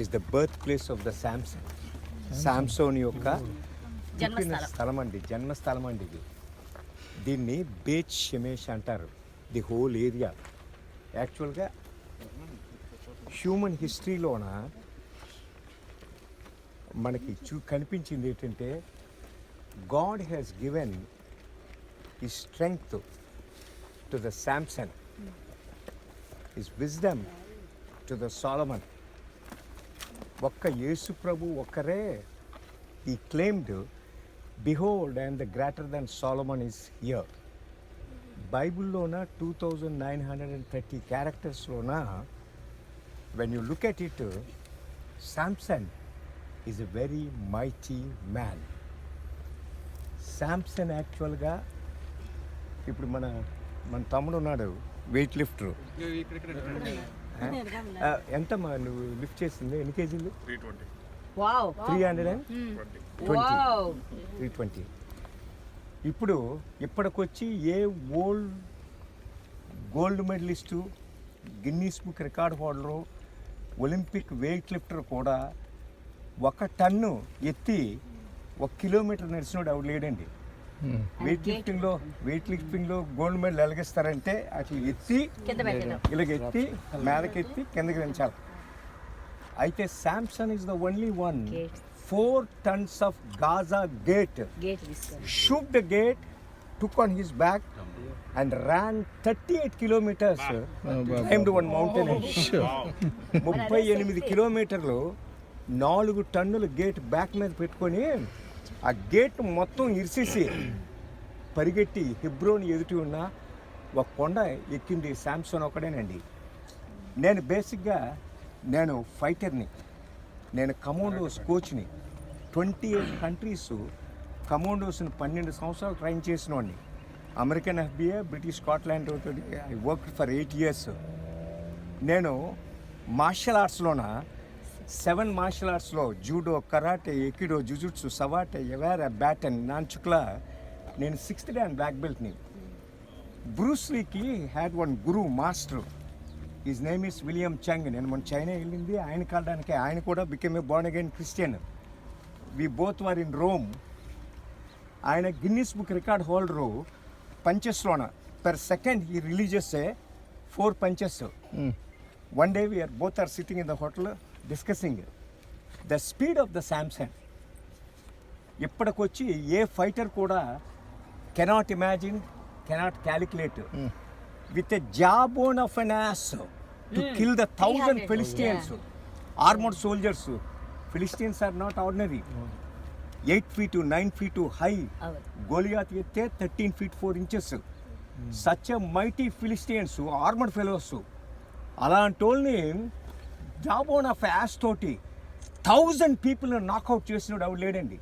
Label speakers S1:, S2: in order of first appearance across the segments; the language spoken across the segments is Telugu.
S1: is the birthplace of the Samson. సామ్సోన్ యొక్క పుట్టిన స్థలం అండి, జన్మస్థలం అండి ఇది. దీన్ని బేత్ షెమెష్ అంటారు, ది హోల్ ఏరియా. యాక్చువల్గా హ్యూమన్ హిస్టరీలోన మనకి కనిపించింది ఏంటంటే, God has given his strength to the Samson, his wisdom to the Solomon. ఒక్క యేసు ప్రభు ఒక్కరే ఈ claimed, behold and the greater than Solomon is here. బైబిల్లోన 2930 క్యారెక్టర్స్లోన when you look at it, Samson is a very mighty man. Samson యాక్చువల్గా ఇప్పుడు మన తమ్ముడు ఉన్నాడు, వెయిట్ లిఫ్టర్. ఎంత నువ్వు లిఫ్ట్ చేసింది, ఎన్ని కేజీలు? 320. ఇప్పుడు ఇప్పటికొచ్చి ఏ gold medalist, Guinness book record holder, Olympic weight lifter కూడా 1 టన్ను ఎత్తి 1 కిలోమీటర్ నడిచినోడు ఎవడు లేడండి. వెయిట్ లిఫ్టింగ్లో గోల్డ్ మెడల్ ఎలాగిస్తారంటే అట్లా ఎత్తి ఇలాగెత్తి మేదకెత్తి కిందకి దించాలి. అయితే Samson is the only one 4 tons of Gaza gate shook the gate, took on his back and ran 38 kilometers, climbed one mountain. 38 కిలోమీటర్లు 4 టన్నుల గేట్ బ్యాక్ మీద పెట్టుకొని ఆ గేట్ మొత్తం ఇరిసేసి పరిగెట్టి హెబ్రోన్ ఎదుటి ఉన్న ఒక కొండ ఎక్కింది శాంసన్ ఒకడేనండి. నేను బేసిక్గా ఫైటర్ని, నేను కమాండోస్ కోచ్ని. 28 కంట్రీస్ కమాండోస్ని 12 సంవత్సరాలు ట్రైన్ చేసినోడిని. అమెరికన్ FBI, బ్రిటిష్ స్కాట్లాండ్ తోటి ఐ వర్క్ ఫర్ 8 years. నేను మార్షల్ ఆర్ట్స్లోన 7 మార్షల్ ఆర్ట్స్లో judo, karate, aikido, jujutsu, savate, ఎవారా, బ్యాటన్, నాన్చుక్లా నేను 6th dan బ్లాక్ బెల్ట్ని. బ్రూస్లీకి had one guru master, his name is William Chung. నేను మన చైనా వెళ్ళింది ఆయన కాలడానికి, ఆయన కూడా became a born again Christian. We both were in Rome. ఆయన గిన్నీస్ బుక్ రికార్డ్ హోల్డరు పంచెస్లోన per second he releases 4 punches. One day we are both sitting in the hotel discussing the speed of the Samson. ఇప్పటికొచ్చి ఏ ఫైటర్ కూడా cannot imagine, cannot calculate with a jawbone of an ass to kill the 1,000 Philistines, armored soldiers. Philistines are not ordinary. 8 feet to 9 feet to high. Goliath ఎత్తే 13 feet 4 inches. Such a mighty Philistines, armored fellows. అలాంటోళ్ళని jawbone of ass తోటి 1,000 people నాక్అవుట్ చేసినోడు ఎవరు లేడండి.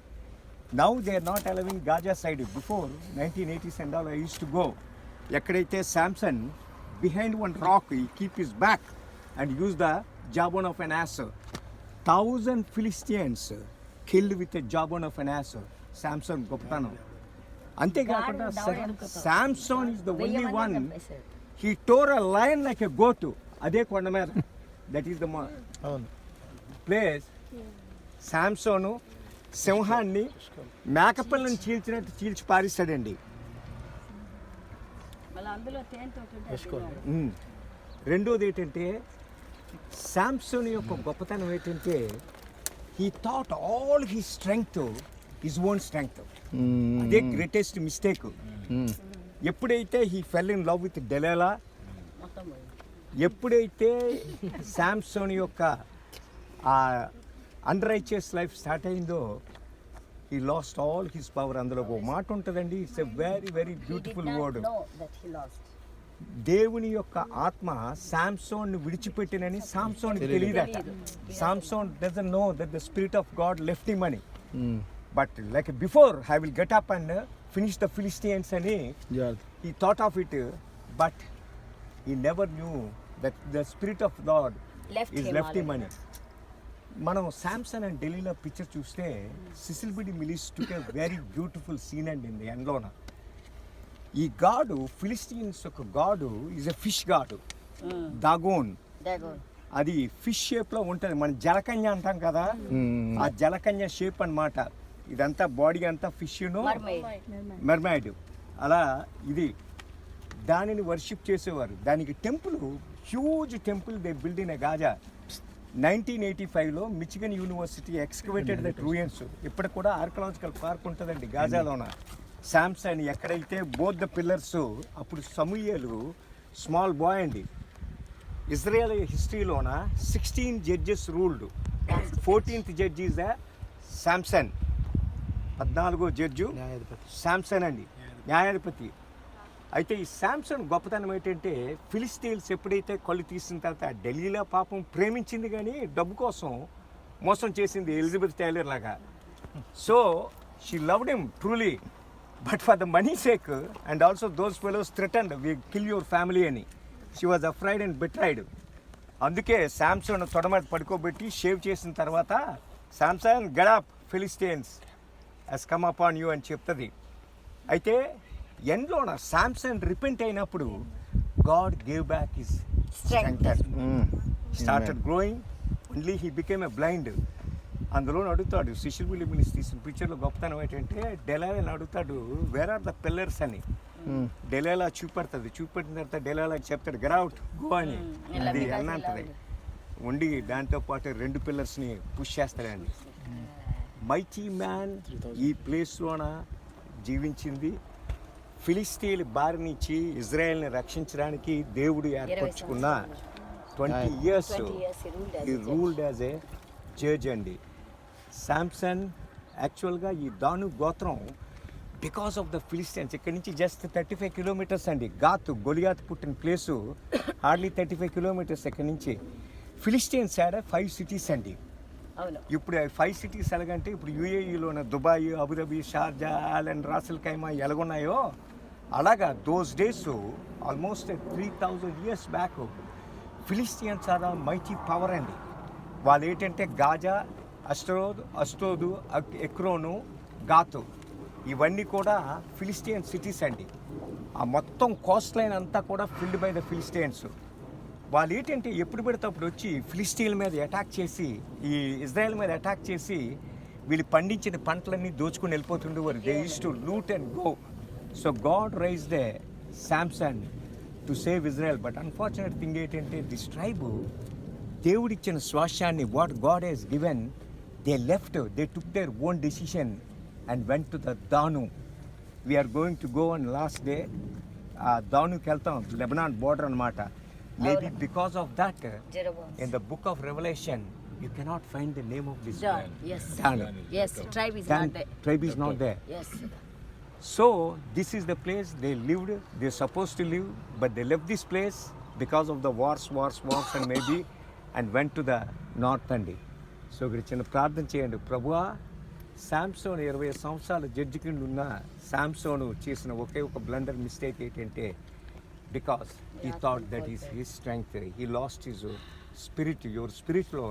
S1: Now they are not allowing Gaza side. Before 1980s and all, I used to go. ఎక్కడైతే Samson behind one rock, he keep his back and use the jawbone of an ass. 1,000 Philistines killed with a jawbone of an ass. Samson గొప్పతనం. అంతేకాకుండా Samson is the only one, he tore a lion like a goat. అదే కొండ మీద, that is the place. శాంసోను సింహాన్ని మేకపిల్లని చీల్చినట్టు చీల్చి పారిస్తాడండి. రెండోది ఏంటంటే, శాంసన్ యొక్క గొప్పతనం ఏంటంటే, he thought all his strength his own strength. అదే గ్రేటెస్ట్ మిస్టేక్. ఎప్పుడైతే he fell in love with Delilah, ఎప్పుడైతే శాంసన్ యొక్క అన్రైచియస్ లైఫ్ స్టార్ట్ అయిందో, he lost all his power. అందులో ఒక మాట ఉంటుందండి, it's a very very beautiful word. దేవుని యొక్క ఆత్మ శాంసోన్ విడిచిపెట్టినని శాంసోన్కి తెలియదట. Samson doesn't know that the spirit of God left him అని. But like before I will get up and finish the Philistines అని he thought of it, but he never knew that the spirit of God is left him అని. మనం శాంసన్ అండ్ ఢిల్లీలో పిక్చర్ చూస్తే, Cecil B De Mille's took a very beautiful scene and in the ఎండ్లోన. ఈ గాడు, ఫిలిస్టీన్స్ యొక్క గాడు ఈజ్ ఎ ఫిష్ గాడు, దాగోన్. అది ఫిష్ షేప్లో ఉంటుంది. మన జలకన్య అంటాం కదా, ఆ జలకన్య షేప్ అన్నమాట. ఇదంతా బాడీ అంతా ఫిష్ను మెర్మైడ్. అలా ఇది దానిని వర్షిప్ చేసేవారు. దానికి temple, huge temple they build in Gaza. 1985లో Michigan university excavated that ruins. ఇప్పుడు కూడా ఆర్కియలాజికల్ పార్క్ ఉంటుందండి గాజాలోన. శాంసన్ ఎక్కడైతే బోత్ ద పిల్లర్స్, అప్పుడు సమూయేలు స్మాల్ బాయ్ అండి. ఇజ్రాయెల్ హిస్టరీలోన 16 judges ruled. 14th judge is the Samson. 14వ జడ్జు శాంసన్ అండి, న్యాయాధిపతి. అయితే ఈ శాంసన్ గొప్పతనం ఏంటంటే, ఫిలిస్తీన్స్ ఎప్పుడైతే కళ్ళు తీసిన తర్వాత ఢిల్లీలో పాపం ప్రేమించింది కానీ డబ్బు కోసం మోసం చేసింది, ఎలిజబెత్ టైలర్ లాగా. So she loved him truly, but for the money sake and also those fellows threatened we kill your family అని. She was afraid and betrayed. అందుకే శాంసన్ తొడ మీద పడుకోబెట్టి షేవ్ చేసిన తర్వాత, Samson get up, Philistines has come upon you అని చెప్తుంది. అయితే ఎండ్లోన శాంసన్ రిపెంట్ అయినప్పుడు God gave back his strength. Started growing, only he became a blind. అందులో అడుగుతాడు, శిష్యులు మినిస్ తీసిన పిక్చర్లో గొప్పతనం ఏంటంటే, డెలాలని అడుగుతాడు వేర్ ఆర్ ద పిల్లర్స్ అని. డెలాలా చూపెడుతుంది. చూపెట్టిన తర్వాత డెలాలాకి చెప్తాడు గెట్ అవుట్, గో అని. అది అన్నంటది ఉండి దాంతోపాటు 2 పిల్లర్స్ని పుష్ చేస్తాడండి. మైటీ మ్యాన్ ఈ ప్లేస్లోన జీవించింది. ఫిలిస్తీన్ల బారి నుంచి ఇజ్రాయెల్ని రక్షించడానికి దేవుడు ఏర్పరచుకున్న 20 years ఈ రూల్డ్ యాజ్ ఏ జడ్జ్ అండి. శాంసన్ యాక్చువల్గా ఈ దాను గోత్రం బికాస్ ఆఫ్ ద ఫిలిస్టీన్స్, ఇక్కడి నుంచి జస్ట్ 35 kilometers అండి. గొలియాత్ పుట్టిన ప్లేసు హార్డ్లీ 35 kilometers ఇక్కడి నుంచి. ఫిలిస్టీన్స్ ఆడ 5 cities అండి. ఇప్పుడు 5 cities ఎలాగంటే, ఇప్పుడు యూఏఈలోన Dubai, Abu Dhabi, Sharjah, Al Ain, Ras Al Khaimah ఎలాగున్నాయో అలాగా those days almost 3000 years back Philistines are mighty power అండి. వాళ్ళు ఏంటంటే గాజా, అస్టోదు, ఎక్రోను, గాతు ఇవన్నీ కూడా ఫిలిస్టియన్ సిటీస్ అండి. ఆ మొత్తం కోస్ట్ లైన్ అంతా కూడా ఫిల్డ్ బై ద ఫిలిస్టియన్స్. వాళ్ళు ఏంటంటే ఎప్పుడు పెడితే అప్పుడు వచ్చి ఫిలిస్టీన్ల మీద అటాక్ చేసి, ఈ ఇజ్రాయెల్ మీద అటాక్ చేసి వీళ్ళు పండించిన పంటలన్నీ దోచుకుని వెళ్ళిపోతుండేవారు. They use to loot and go. So God raise the Samson to save Israel. But unfortunate thing ఏంటంటే, దిస్ ట్రైబ్ దేవుడిచ్చిన స్వాస్యాన్ని, what God has given, they left, they took their own decision and went to the Dan. We're going to go on last day. దానుకి వెళ్తాం, లెబనాన్ బోర్డర్ అనమాట. Maybe because of that, in the book of Revelation, you cannot find the name of this
S2: Dan. Yes.
S1: Dan.
S2: Yes, tribe is
S1: Dan,
S2: not there.
S1: tribe is not there.
S2: Yes.
S1: So this is the place they lived. They're supposed to live, but they left this place because of the wars and maybe, and went to the north అండి. సో ఇక్కడ చిన్న ప్రార్థన చేయండి. ప్రభువా, శాంసోన్ 20 సంవత్సరాల జడ్జి కింద ఉన్న శాంసోను చేసిన ఒకే ఒక బ్లండర్ మిస్టేక్ ఏంటంటే, because he thought that is his strength, he lost his spirit. Your spirit లో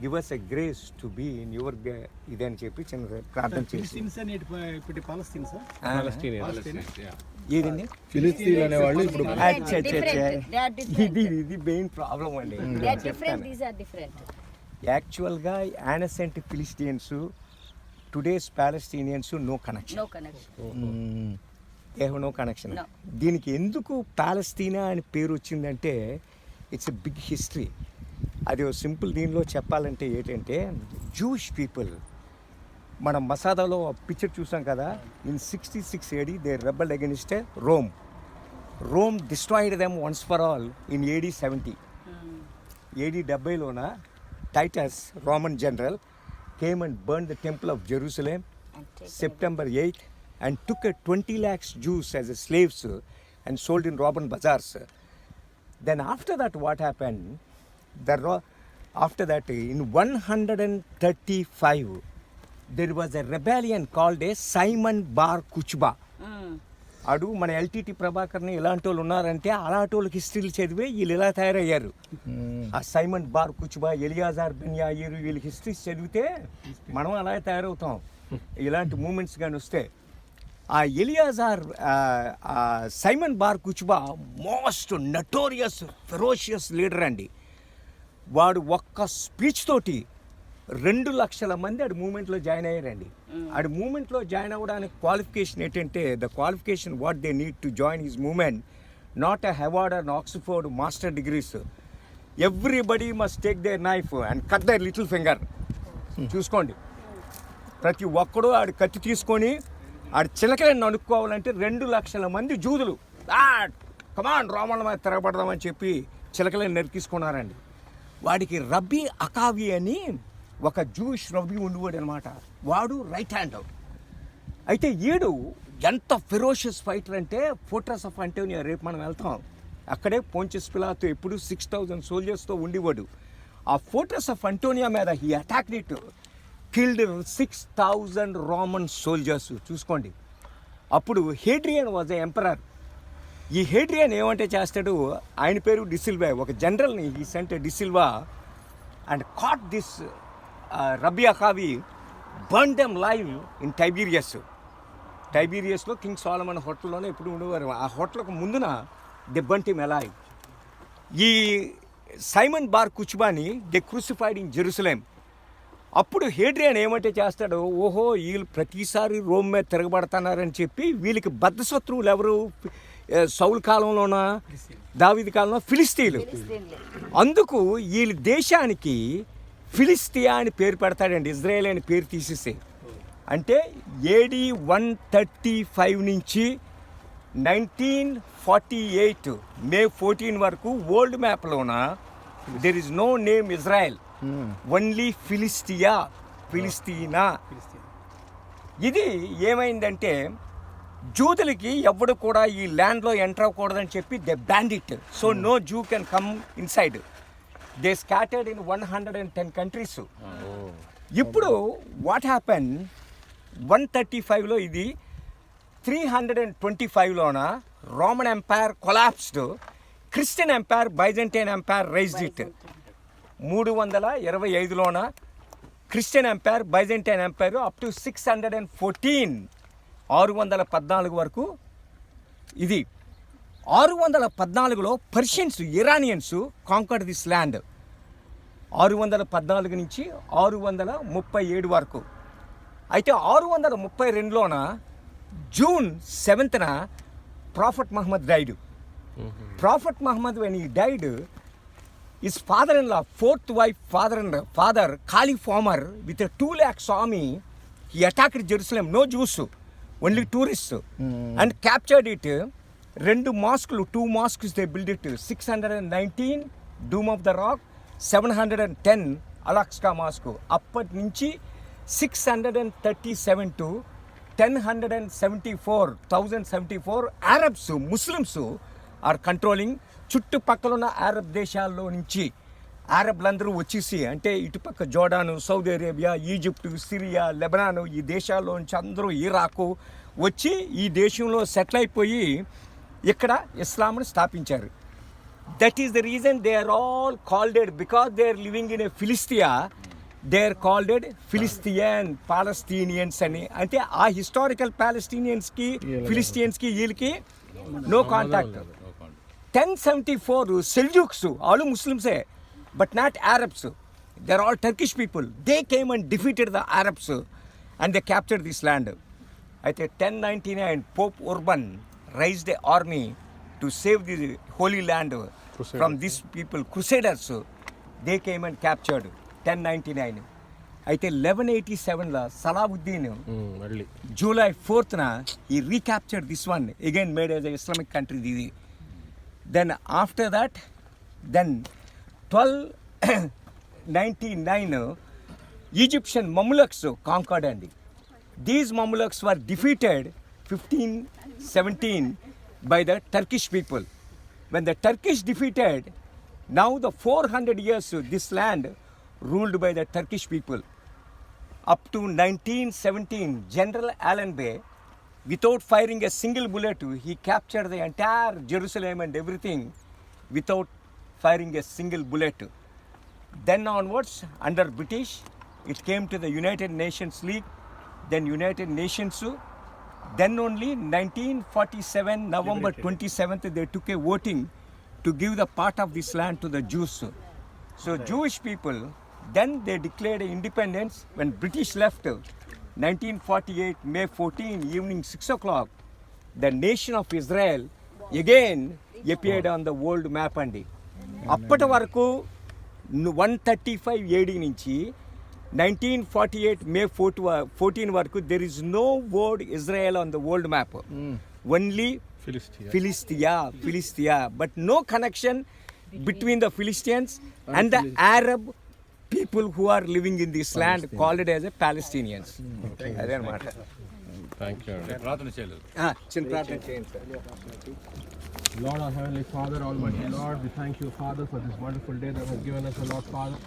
S1: give us a grace to be in your ఇదని చెప్పి చిన్న ప్రార్థన చేసి. ఏదండి
S3: ఫిలిస్తీన్లు అనేవాళ్ళు ఇప్పుడు
S1: ఇది మెయిన్ ప్రాబ్లం అండి. యాక్చువల్గా ancient Philistines, today's Palestinians no connection. They have no connection. దీనికి ఎందుకు పాలస్తీనా అని పేరు వచ్చిందంటే, ఇట్స్ ఎ బిగ్ హిస్టరీ. అది సింపుల్ దీనిలో చెప్పాలంటే ఏంటంటే, జూయిష్ పీపుల్, మనం మసాదాలో పిక్చర్ చూసాం కదా, in 66 AD they rebelled against Rome. Rome destroyed them once for all in AD 70. AD 70లోన Titus, Roman general, came and burn the temple of Jerusalem September 8th and took 20 lakhs Jews as slaves and sold in Roman bazaars. Then after that what happened? After that in 135 there was a rebellion called a Simon Bar Kokhba. అడు మన ఎల్టీటీ ప్రభాకర్ని ఎలాంటి వాళ్ళు ఉన్నారంటే, అలాంటి వాళ్ళకి హిస్టరీలు చదివే వీళ్ళు ఇలా తయారయ్యారు. ఆ సైమన్ బార్ కుచ్బా, ఎలియాజార్ బెన్ యాయిర్, వీళ్ళ హిస్టరీస్ చదివితే మనం అలాగే తయారవుతాం ఇలాంటి మూమెంట్స్ కానీ వస్తే. ఆ Eleazar, Simon Bar Kochba most notorious ferocious leader అండి. వాడు ఒక్క స్పీచ్ తోటి 2 లక్షల మంది ఆడి మూమెంట్లో జాయిన్ అయ్యారండి. ఆడి మూమెంట్లో జాయిన్ అవ్వడానికి క్వాలిఫికేషన్ ఏంటంటే the qualification what they need to join his moment not a Harvard and Oxford master degrees. Everybody must take their knife and cut their little finger. చూసుకోండి, ప్రతి ఒక్కడూ ఆడి కత్తి తీసుకొని ఆడి చిలకలను అనుకోవాలంటే 2 లక్షల మంది జూదులు కమాన్ రోమన్ల మీద తిరగబడదామని చెప్పి చిలకలను నరికిసుకున్నారండి. వాడికి రబ్బీ అకావి అని ఒక జూయిష్ రబ్బీ ఉండేవాడు అనమాట. వాడు రైట్ హ్యాండ్. అయితే ఈడు ఎంత ఫెరోషియస్ ఫైటర్ అంటే ఫోర్ట్రెస్ ఆఫ్ అంటోనియా, రేపు మనం వెళ్తాం అక్కడే పోంటియస్ పిలాతు ఎప్పుడు 6,000 సోల్జర్స్తో ఉండేవాడు. ఆ ఫోర్ట్రెస్ ఆఫ్ అంటోనియా మీద he attacked it, killed 6,000 Roman soldiers. చూసుకోండి. అప్పుడు హేడ్రియన్ వాజ్ ఎ ఎంపరర్. ఈ హేడ్రియన్ ఏమంటే చేస్తాడు, ఆయన పేరు డిసిల్వా. ఒక జనరల్ని he sent De Silva and caught this rabbi Akiva, burn them live in టైబీరియస్లో కింగ్ సోలమన్ హోటల్లోనే ఎప్పుడు ఉండేవారు. ఆ హోటల్కు ముందున దే బర్న్ హిమ్ అలైవ్. ఈ సైమన్ బార్ కుచ్బాని దే క్రూసిఫైడ్ ఇన్ జెరూసలేం. అప్పుడు హేడ్రియన్ ఏమంటే చేస్తాడు, ఓహో వీళ్ళు ప్రతిసారి రోమ్ మీద తిరగబడుతున్నారని చెప్పి వీళ్ళకి బద్ధశత్రువులు ఎవరు, సౌల్ కాలంలోన దావీదు కాలంలో ఫిలిస్తీన్లు. అందుకు వీళ్ళ దేశానికి ఫిలిస్తియా అని పేరు పెడతాడండి, ఇజ్రాయేల్ అని పేరు తీసేసి. అంటే AD 135 నుంచి 1948 May 14 వరకు ఓల్డ్ మ్యాప్లోన there is no name Israel, only ఫిలిస్తీనా. ఇది ఏమైందంటే జూదులకి ఎవడు కూడా ఈ ల్యాండ్లో ఎంటర్ అవ్వకూడదని చెప్పి they banned it. So no Jew can come inside. They scattered in 110 countries. ఇప్పుడు వాట్ హ్యాపెన్ 135లో ఇది 325లోన Roman empire collapsed, Christian empire Byzantine empire raised it. 325లోన Christian empire Byzantine empire up to 614 614 వరకు. ఇది 614లో Persians, Iranians conquered this land. 614 నుంచి 637 వరకు. అయితే 632లోన June 7th prophet Muhammad died. Prophet Muhammad when he died, his father-in-law, fourth wife father Kali Farmer with a 2 lakh army, he attacked Jerusalem. No Jews, only tourists, and captured it. 2 mosques they built it. 619 Dome of the Rock, 710 Al-Aqsa Mosque. అప్పటి నుంచి 637 to 1074 Arabs, Muslims are controlling. చుట్టుపక్కల ఉన్న అరబ్ దేశాల్లో నుంచి అరబ్లందరూ వచ్చేసి, అంటే ఇటుపక్క జోర్డాను, సౌదీ అరేబియా, ఈజిప్టు, సిరియా, లెబనాను, ఈ దేశాల్లో నుంచి అందరూ ఇరాకు వచ్చి ఈ దేశంలో సెటిల్ అయిపోయి ఇక్కడ ఇస్లాంను స్థాపించారు. That is the reason they are all called, because they are living in a Philistia, they are called Philistian, Palestinians అని. అంటే ఆ హిస్టారికల్ పాలస్తీనియన్స్కి ఫిలిస్టియన్స్కి వీళ్ళకి no contact. 1074 Seljuks, all Muslims, but not Arabs. They are all Turkish people. They came and defeated the Arabs and they captured this land. At 1099, Pope Urban raised an army to save the Holy Land from these people, Crusaders. They came and captured 1099. అయితే 1187లో Salahuddin, July 4th, he recaptured this one, again made as an Islamic country. Then after that, then 1299 Egyptian Mamluks conquered, and these Mamluks were defeated 1517 by the Turkish people. When the Turkish defeated, now the 400 years this land ruled by the Turkish people. Up to 1917, General Allenby, without firing a single bullet, he captured the entire Jerusalem and everything without firing a single bullet. Then onwards, under British, it came to the United Nations League, then United Nations. Then only 1947, November 27th, they took a voting to give the part of this land to the Jews. So Jewish people, then they declared independence when British left. 1948 May 14 evening 6 o'clock, the nation of Israel again appeared on the world map అండి. అప్పటి వరకు 135 AD నుంచి 1948 May 14 వరకు there is no word Israel on the world map. Only Philistia, but no connection between the Philistines and the Arab people who are living in this land called it as a Palestinians. అదే అన్నమాట.
S2: థ్యాంక్ యూ అండి.
S1: చిన్న ప్రార్థన చేయండి sir.
S2: Lord, our Heavenly Father, Almighty Lord, we thank you, Father, for this wonderful day that has given us, Lord Father.